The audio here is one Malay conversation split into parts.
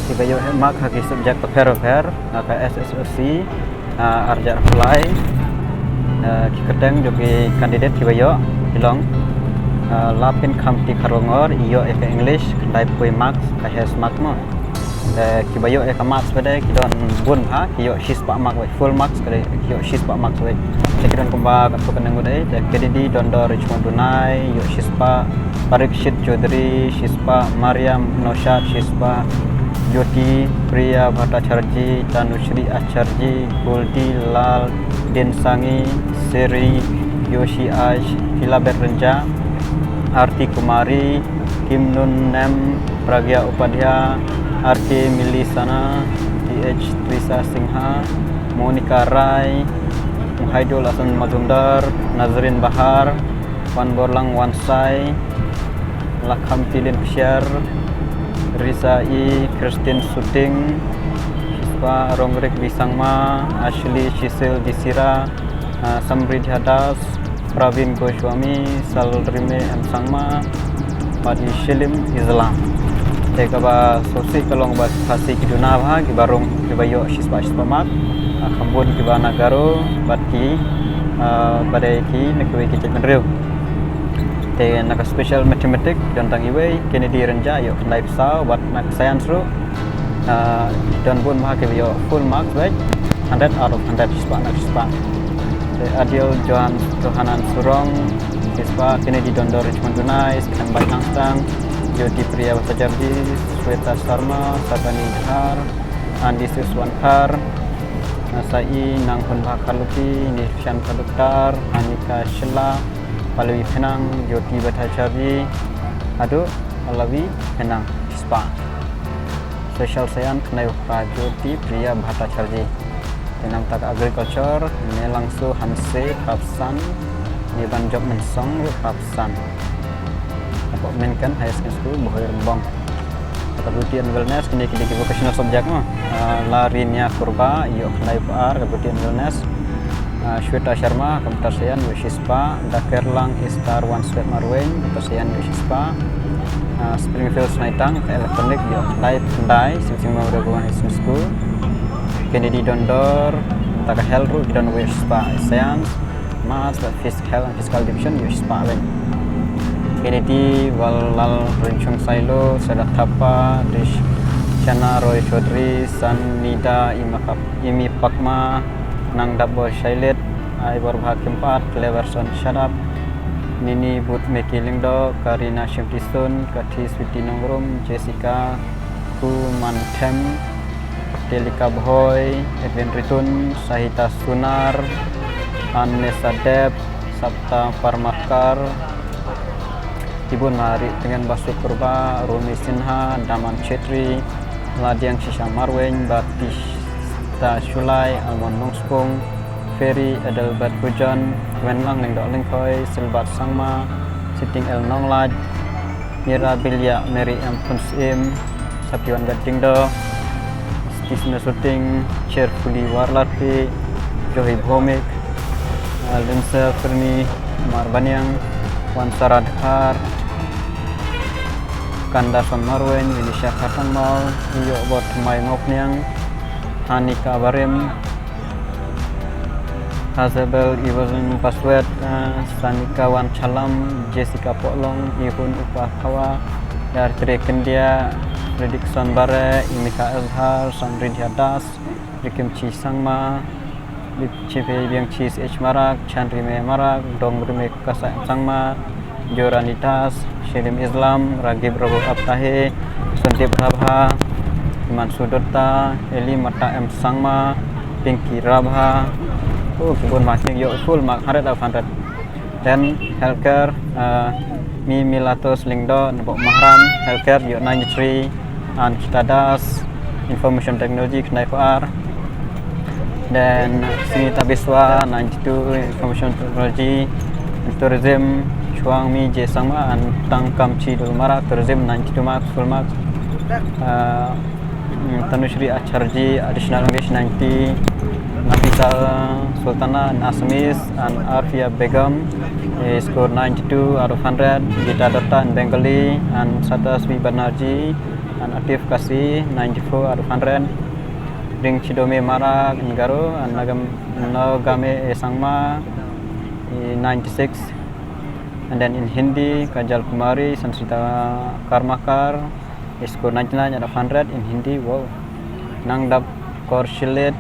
Kibayo mak haki subjek paper ka SSLC arja apply kiketeng jogi kandidat kibayo hilong lapin kamti karongor iyo eka English kendai pui marks ka has mark mo kibayo eka marks pada kidon bun ha kiyo shispa mark full marks kade kiyo shispa marks we kidon kumba kat kenang udai kedidi dondor Richmond Dunai yo shispa Parikshit Chaudhary shispa Mariam Noshad shispa Jyoti Priya Bhattacharjee Tanushri Acharjee Goldie Lal Densangi Seri Yoshi Aj Hilabet Renja Arti Kumari Kim Nun Nem Pragya Upadhyaya RK Milisana TH Trisa Singha Monica Rai Muhaidul Hasan Mazumdar Nazrin Bahar Wan Borlang Wansai Lakham Tilin Ksyar Risa I Christine Suting Shispa Rongrik Bisangma Ashley Shisil Disira Samridhi Das Pravin Goswami Salrime M Sangma Padi Shilim Islam Tegaba Sosi Kalong Bas Khasi Kiduna Bha Kibarong Kibayo Shispa Mak Kambun Kibana Garo Batki Badai Ki Nekwe Ki Cekmenriu Te nak special mathematics dan tang iwe Kennedy Renja yo kendai pisau buat nak science ru dan pun mah ke yo full marks baik 100 out of 100 siswa nak siswa Adil Johanan Surong siswa Kennedy Dondor Richmond Dunai sekian baik Nangstang Jyoti Priya Bhattacharjee Sweta Sharma Sabani Dhar Andi Siswankar Nasai Nangpun Bhakaluki Nishyan Kaduktar Anika Shela Palawi Penang, Jyoti Bhattacharjee, Adu Palawi Penang, Spa. Special sayan kenai upah Jyoti Priya Bhattacharjee. Tenang tak agriculture, ne langsu Hanse Papsan, ne banjok mensong Papsan. Apa menkan high school Bohir Rembang. Kata beauty and wellness kini vocational subject mah. Larinya kurba, iyo kenai upah beauty and wellness. Shweta Sharma Komputer Sayan Wishispa Dakerlang Istar One Step Marweng Komputer Sayan Wishispa Springfield Snaitang Electronic Yo Light Kendai Sing Mawdaguan High School Kennedy Dondor Taka Helru Didon Wishispa Science Maths Health and Physical Division Wishispa Wen Kennedy Walal Rinchung Sailo Sedat Thapa Dish Chana Roy Chaudhary Sanida Imi Pakma Nang Dabbo Shailet Aibor Bhag Keempat Cleverson Shadap Nini Bud Meki Lingdo Karina Shimtisun Kathi Switi Nongrum Jessica Kumantem Delika Bhoy Edwin Ritun Sahita Sunar Anessa Deb Sabta Parmakar Ibun Mari dengan Basu Purba Rumi Sinha Daman Chetri Ladiang Shisha Marweng Batish Shulai Almon Nongspung Ferry Adelbert Pujan Wenlang Lengdok Lengkoi Silbat Sangma Siting El Nonglaj Mira Bilya Mary M. Punsim Sapiwan Gadingdo Stisna Suting Cheerfully Warlati Johi Bhomik Linsa Ferni Marbanyang Wansara Dhar Kandason Marwen Winisha Khatangmal Iyo Bot Mai Ngoknyang Anika Barim Hazabel Iwazun Paswet Sanika Wan Chalam Jessica Poklong Ihun Upakawa Yartre Kendia Redikson Bare Imika Elhar Samridhi Das Rikim Chi Sangma Lipchipe Biang Chis H Marak Chandrime Marak Dongrime Kasa Sangma Joranitas Shirim Islam Ragib Rabu Abtahe Suntip Rabha Iman Sudota, Eli Mata M Sangma, Pinky Rabha, kebun makin yo full mark 100 out of 100. Then healthcare, Mi Milatos Lingdo, Nabok Mahram, healthcare yo 93, and Kitadas, information technology Knaifar. Then Sinita Biswa 92, information technology, tourism Chuang Mi J Sangma and Tangkam Chi Dulmara, tourism 92 marks full marks. Tanushri Acharjee additional English 90, Nafisa Sultana and Assamese and Arfia Begum scored 92 out of 100, Gita Datta in Bengali and Satasvi Banerjee and Atif Kasi 94 out of 100. Ring Chidome Mara Ngaro and Nogame Sangma 96. And then in Hindi, Kajal Kumari Sansita Karmakar score 99 out of 100 in Hindi. Wow. Nangdap Kaur Shilet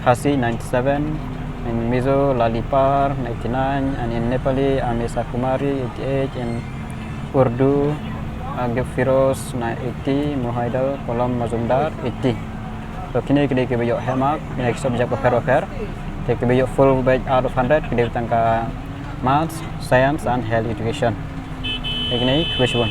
Khasi 97. In Mizo Lalipar 99. And in Nepali Amesa Kumari 88. In Urdu Agif Firoz 80. Muhaidal Kolam Mazumdar 80. So kini kita kebiyok hemak, kini subjek paper. Kita kebiyok full batch out of 100. Kita tangka maths, science and health education. Ini question 1.